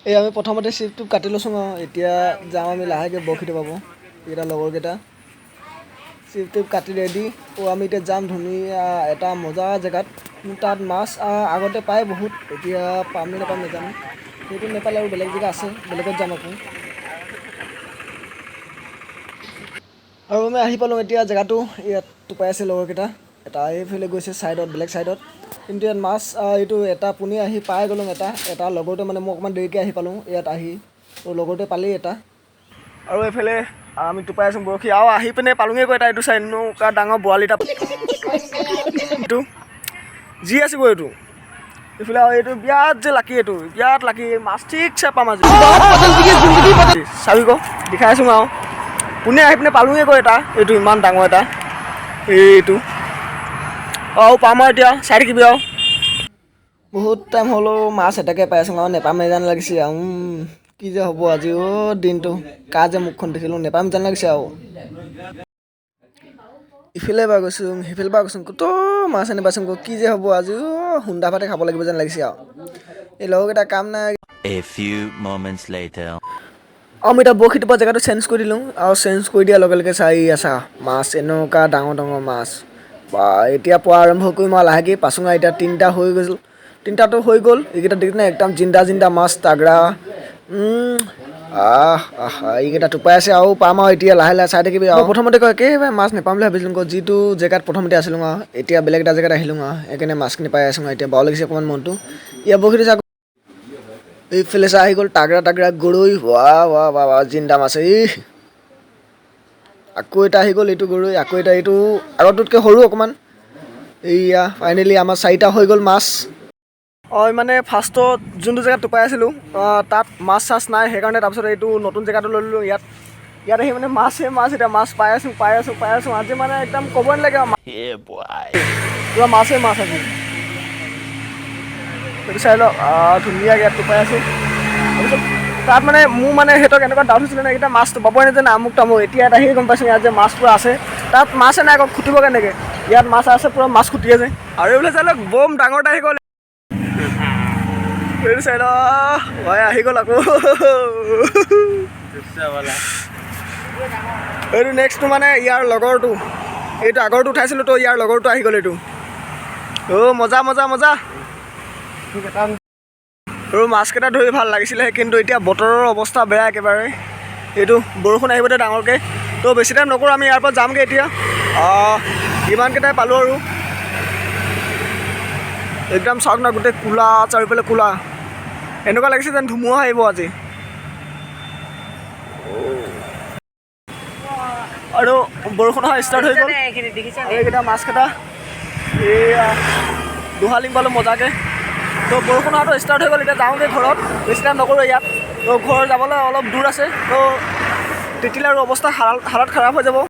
এই আমি প্ৰথমতে চিপটো কাটি লৈছোঁ আৰু এতিয়া যাওঁ আমি লাহেকৈ বৰশীটো পাব এইকেইটা লগৰকেইটা চিপটো কাটি ৰেডি আমি এতিয়া যাম ধুনীয়া এটা মজা জেগাত তাত মাছ আগতে পায় বহুত এতিয়া পাম নে নাপাম নাজানো সেইটো নেপালে আৰু বেলেগ জেগা আছে বেলেগত যাম আকৌ আৰু আমি আহি পালোঁ এতিয়া জেগাটো ইয়াত টোপাই আছে লগৰকেইটা এটা এইফালে গৈছে ছাইডত বেলেগ ছাইডত কিন্তু ইয়াত মাছ এইটো এটা পোনে আহি পাই গ'লোঁ এটা লগৰটোৱে মানে মই অকণমান দেৰিকৈ আহি পালোঁ ইয়াত আহি ত' লগৰটোৱে পালেই এটা আৰু এইফালে আমি টোপাই আছোঁ বৰশী আৰু আহি পিনে পালোঁগৈগৈ এটা এইটো চাই এনেকুৱা ডাঙৰ বৰালি এটা এইটো যি আছিব এইটো এইফালে আৰু এইটো বিৰাট যে লাকি এইটো বিৰাট লাকি মাছ ঠিকছে পাম আজি চাবি ক দেখাই আছোঁ আৰু পোনে আহি পিনে পালোঁগৈগৈ এটা এইটো ইমান ডাঙৰ এটা এইটো আৰু পাম আৰু এতিয়া চাই থাকিবি আৰু বহুত টাইম হ'লেও মাছ এটাকে পাই আছোঁ আৰু নেপামেই যেন লাগিছে আৰু কি যে হ'ব আজি দিনটো কা যে মুখখন দেখিলোঁ নেপাম যেন লাগিছে আৰু ইফালে বা গৈছোঁ সিফালে বা গৈছোঁ ক'তো মাছ নেপাইছোঁ কি যে হ'ব আজি সুন্দা ভাতে খাব লাগিব যেন লাগিছে আৰু এই লগৰকেইটা কাম নাই আমি এতিয়া বৰশী টোপা জেগাটো চেঞ্জ কৰি দিলোঁ আৰু চেঞ্জ কৰি দিয়াৰ লগে লগে চাই আছা মাছ এনেকুৱা ডাঙৰ ডাঙৰ মাছ বা এতিয়া পোৱা আৰম্ভ কৰিম আৰু লাহেকৈ পাছোঁঙা এতিয়া তিনিটা হৈ গৈছিল তিনিটাতো হৈ গ'ল এইকেইটা দেখিনে একদম জিন্দা মাছ তাগৰা এইকেইটা টোপাই আছে আৰু পাম আৰু এতিয়া লাহে লাহে চাই থাকিবি আৰু প্ৰথমতে কয় একেবাৰে মাছ নাপাম বুলি ভাবিছিলোঁ আকৌ যিটো জেগাত প্ৰথমতে আছিলোঁ আৰু এতিয়া বেলেগ এটা জেগাত আহিলোঁ আৰু সেইকাৰণে মাছখিনি পাই আছোঁ এতিয়া বাৰু লাগিছে অকণমান মনটো ইয়াৰ বৰশীটো চাই এইফালে চাই আহি গ'ল তাগৰা গৰৈ ৱা জিন্দা মাছ আকৌ এটা আহি গ'ল এইটো গৰৈ আকৌ এটা এইটো আগতটোতকৈ সৰু অকণমান এইয়া ফাইনেলি আমাৰ 4টা হৈ গ'ল মাছ মানে ফাৰ্ষ্টত যোনটো জেগাত টোপাই আছিলোঁ তাত মাছ চাছ নাই সেইকাৰণে তাৰপিছত এইটো নতুন জেগাটো লৈ ল'লোঁ ইয়াত আহি মানে মাছ এতিয়া মাছ পাই আছোঁ আজি মানে একদম ক'বই নালাগে পুৰা মাছ আজি সেইটো চাই লওক ধুনীয়াকৈ ইয়াত টোপাই আছোঁ তাৰপিছত তাত মানে মোৰ মানে সিহঁতক এনেকুৱা ডাউট হৈছিলে নে এইকেইটা মাছ টোপাবই নাজানে আমুক তামুক এতিয়া ইয়াত আহি গম পাইছোঁ ইয়াত যে মাছ পুৰা আছে তাত মাছে নাই আকৌ খুটিব কেনেকৈ ইয়াত মাছ আছে পুৰা মাছ খুটি আছে আৰু এইবিলাক চাই লওক বম ডাঙৰ এটা আহি গ'ল এইটো চাই লওক আহি গ'ল আকৌ এইটো নেক্সটটো মানে ইয়াৰ লগৰটো এইটো আগৰটো উঠাইছিলোঁ তো ইয়াৰ লগৰটো আহি গ'ল এইটো মজা আৰু মাছকেইটা ধৰি ভাল লাগিছিলে কিন্তু এতিয়া বতৰৰ অৱস্থা বেয়া একেবাৰে এইটো বৰষুণ আহিব ডাঙৰকৈ তো বেছি টাইম নকৰোঁ আমি ইয়াৰ পৰা যামগৈ এতিয়া ইমানকেইটাই পালোঁ আৰু একদম চাওক না গোটেই ক'লা চাৰিওফালে ক'লা এনেকুৱা লাগিছে যেন ধুমুহা আহিব আজি আৰু বৰষুণ অহা ষ্টাৰ্ট হৈ গ'ল এইকেইটা মাছকেইটা এয়া দুহালিং পালোঁ মজাকৈ তো বৰষুণ অহাটো ষ্টাৰ্ট হৈ গ'ল এতিয়া যাওঁগৈ ঘৰত বেছি টাইম নকৰোঁ ইয়াত তো ঘৰ যাবলৈ অলপ দূৰ আছে তো তিতিলে আৰু অৱস্থা হালত খাৰাপ হৈ যাব